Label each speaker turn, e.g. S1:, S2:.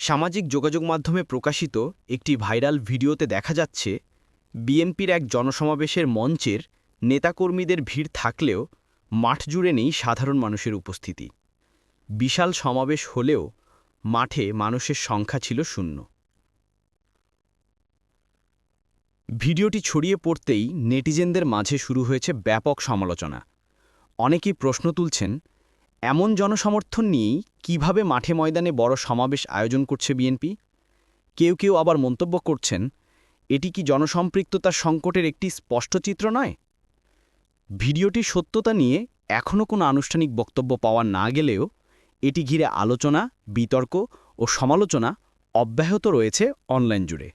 S1: সামাজিক যোগাযোগ মাধ্যমে প্রকাশিত একটি ভাইরাল ভিডিওতে দেখা যাচ্ছে বিএনপির এক জনসমাবেশের মঞ্চের নেতাকর্মীদের ভিড় থাকলেও মাঠ জুড়ে নেই সাধারণ মানুষের উপস্থিতি। বিশাল সমাবেশ হলেও মাঠে মানুষের সংখ্যা ছিল শূন্য। ভিডিওটি ছড়িয়ে পড়তেই নেটিজেনদের মাঝে শুরু হয়েছে ব্যাপক সমালোচনা। অনেকেই প্রশ্ন তুলছেন, এমন জনসমর্থন নিয়েই কিভাবে মাঠে ময়দানে বড় সমাবেশ আয়োজন করছে বিএনপি? কেউ কেউ আবার মন্তব্য করছেন, এটি কি জনসম্পৃক্ততার সংকটের একটি স্পষ্ট চিত্র নয়? ভিডিওটির সত্যতা নিয়ে এখনও কোনো আনুষ্ঠানিক বক্তব্য পাওয়া না গেলেও এটি ঘিরে আলোচনা, বিতর্ক ও সমালোচনা অব্যাহত রয়েছে অনলাইন জুড়ে।